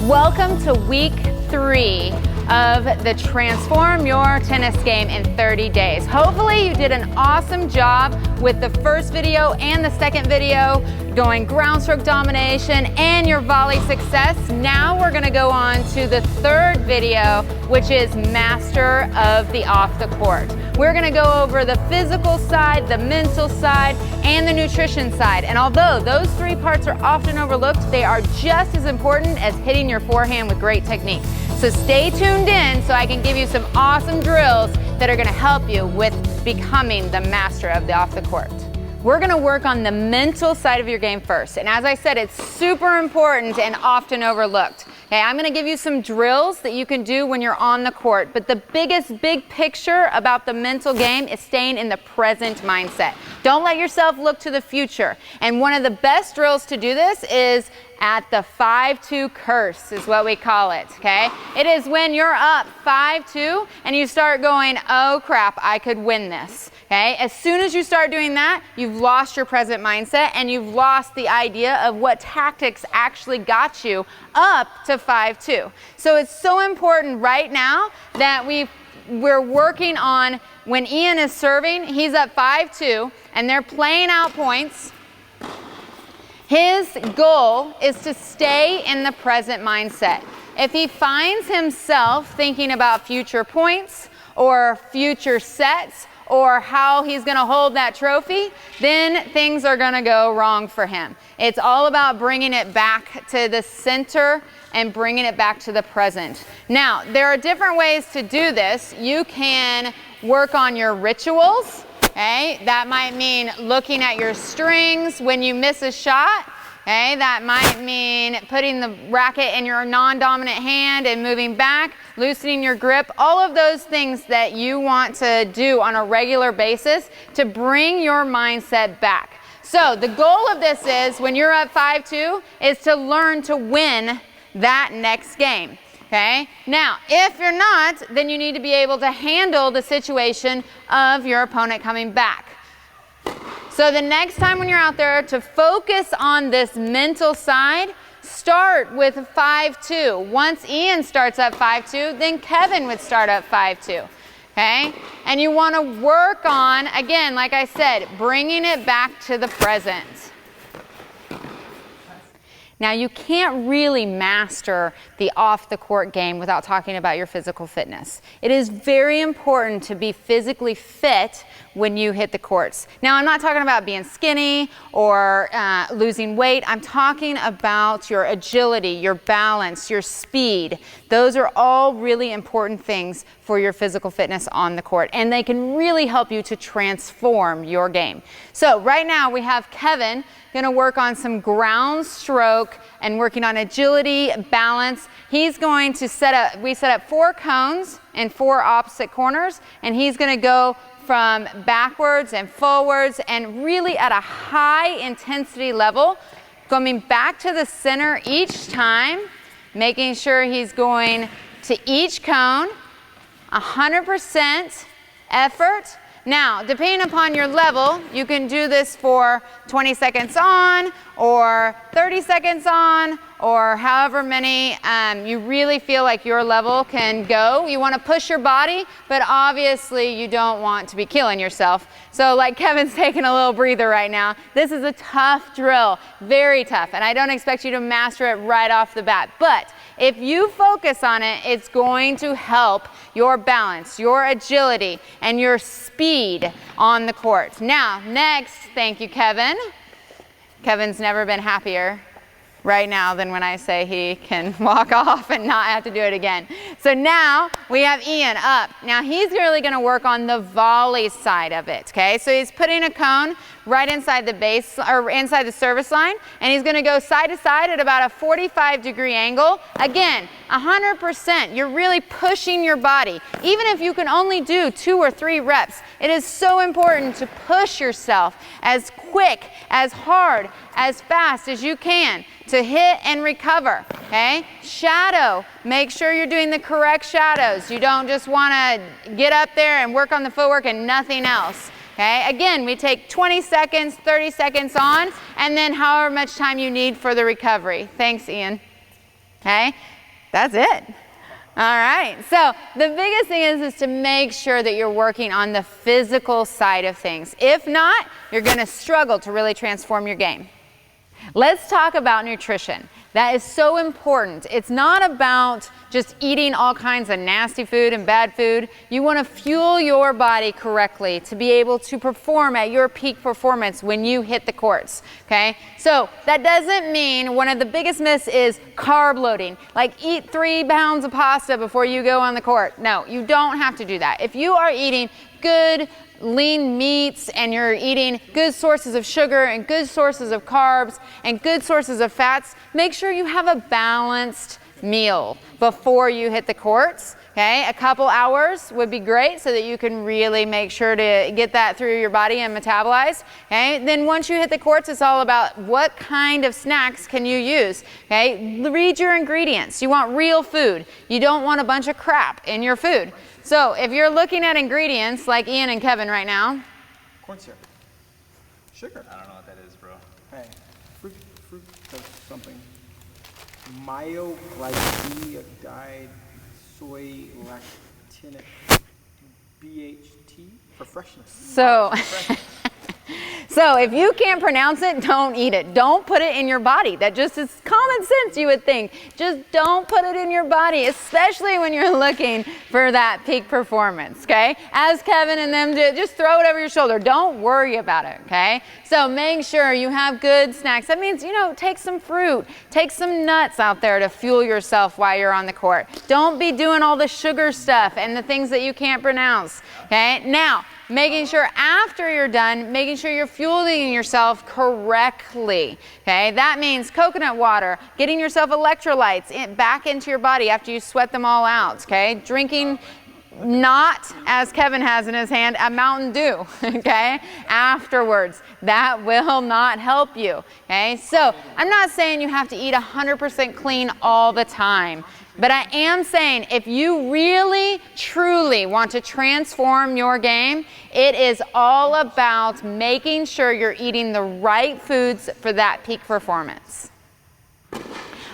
Welcome to week 3 of the Transform Your Tennis Game in 30 Days. Hopefully you did an awesome job with the first video and the second video, going ground stroke domination and your volley success. Now we're gonna go on to the third video, which is master of the off the court. We're gonna go over the physical side, the mental side, and the nutrition side. And although those 3 parts are often overlooked, they are just as important as hitting your forehand with great technique. So stay tuned in so I can give you some awesome drills that are gonna help you with becoming the master of the off the court. We're gonna work on the mental side of your game first. And as I said, it's super important and often overlooked. Okay, I'm gonna give you some drills that you can do when you're on the court, but the big picture about the mental game is staying in the present mindset. Don't let yourself look to the future. And one of the best drills to do this is at the 5-2 curse is what we call it, okay? It is when you're up 5-2 and you start going, oh crap, I could win this, okay? As soon as you start doing that, you've lost your present mindset and you've lost the idea of what tactics actually got you up to 5-2. So it's so important right now that we're working on when Ian is serving, he's up 5-2 and they're playing out points. His goal is to stay in the present mindset. If he finds himself thinking about future points or future sets or how he's gonna hold that trophy, then things are gonna go wrong for him. It's all about bringing it back to the center and bringing it back to the present. Now, there are different ways to do this. You can work on your rituals. Okay, that might mean looking at your strings when you miss a shot. Okay, that might mean putting the racket in your non-dominant hand and moving back, loosening your grip, all of those things that you want to do on a regular basis to bring your mindset back. So the goal of this is, when you're up 5-2, is to learn to win that next game. Okay, now if you're not, then you need to be able to handle the situation of your opponent coming back. So the next time when you're out there, to focus on this mental side, start with 5-2. Once Ian starts up 5-2, then Kevin would start up 5-2. Okay, and you want to work on, again, like I said, bringing it back to the present. Now, you can't really master the off-the-court game without talking about your physical fitness. It is very important to be physically fit when you hit the courts. Now, I'm not talking about being skinny or losing weight. I'm talking about your agility, your balance, your speed. Those are all really important things for your physical fitness on the court, and they can really help you to transform your game. So right now we have Kevin gonna work on some ground stroke and working on agility, balance. He's going to we set up 4 cones in 4 opposite corners, and he's gonna go from backwards and forwards and really at a high intensity level, coming back to the center each time, making sure he's going to each cone, 100% effort. Now, depending upon your level, you can do this for 20 seconds on or 30 seconds on or however many you really feel like your level can go. You want to push your body, but obviously you don't want to be killing yourself. So like Kevin's taking a little breather right now. This is a tough drill, very tough, and I don't expect you to master it right off the bat. But if you focus on it, it's going to help your balance, your agility, and your speed on the court. Now, next, thank you, Kevin. Kevin's never been happier right now than when I say he can walk off and not have to do it again. So now we have Ian up. Now he's really going to work on the volley side of it, okay? So he's putting a cone right inside the base or inside the service line, and he's going to go side to side at about a 45-degree angle. Again, 100%. You're really pushing your body. Even if you can only do 2 or 3 reps, it is so important to push yourself as quick, as hard, as fast as you can to hit and recover, okay? Shadow, make sure you're doing the correct shadows. You don't just want to get up there and work on the footwork and nothing else. Okay, again, we take 20 seconds, 30 seconds on, and then however much time you need for the recovery. Thanks, Ian. okay? That's it. All right, so the biggest thing is to make sure that you're working on the physical side of things. If not, you're gonna struggle to really transform your game. Let's talk about nutrition. That is so important. It's not about just eating all kinds of nasty food and bad food. You want to fuel your body correctly to be able to perform at your peak performance when you hit the courts, okay? So that doesn't mean one of the biggest myths is carb loading. Like eat 3 pounds of pasta before you go on the court. No, you don't have to do that. If you are eating good lean meats and you're eating good sources of sugar and good sources of carbs and good sources of fats, make sure you have a balanced meal before you hit the courts, okay? A couple hours would be great so that you can really make sure to get that through your body and metabolize, okay? Then once you hit the courts, it's all about what kind of snacks can you use, okay? Read your ingredients. You want real food. You don't want a bunch of crap in your food. So if you're looking at ingredients like Ian and Kevin right now. Corn syrup. Sugar. I don't know what that is, bro. Hey, fruit does something. Myoglycosidiide soy lactinic BHT for freshness. So if you can't pronounce it, don't eat it. Don't put it in your body. That just is common sense, you would think. Just don't put it in your body, especially when you're looking for that peak performance, okay? As Kevin and them do, just throw it over your shoulder. Don't worry about it, okay? So make sure you have good snacks. That means, you know, take some fruit, take some nuts out there to fuel yourself while you're on the court. Don't be doing all the sugar stuff and the things that you can't pronounce, okay? Now, making sure after you're done, making sure you're fueling yourself correctly, okay? That means coconut water, getting yourself electrolytes back into your body after you sweat them all out, okay? Drinking, not, as Kevin has in his hand, a Mountain Dew, okay? Afterwards, that will not help you, okay? So I'm not saying you have to eat 100% clean all the time. But I am saying if you really, truly want to transform your game, it is all about making sure you're eating the right foods for that peak performance.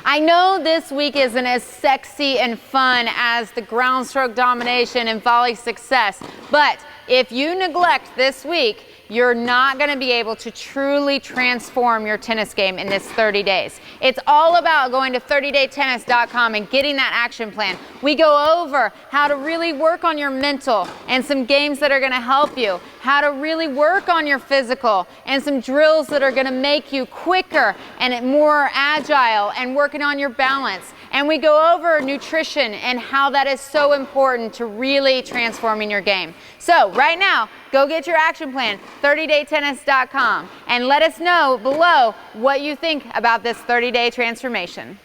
I know this week isn't as sexy and fun as the ground stroke domination and volley success, but if you neglect this week, you're not going to be able to truly transform your tennis game in this 30 days. It's all about going to 30daytennis.com and getting that action plan. We go over how to really work on your mental and some games that are going to help you, how to really work on your physical and some drills that are going to make you quicker and more agile and working on your balance. And we go over nutrition and how that is so important to really transforming your game. So right now, go get your action plan, 30daytennis.com, and let us know below what you think about this 30-day transformation.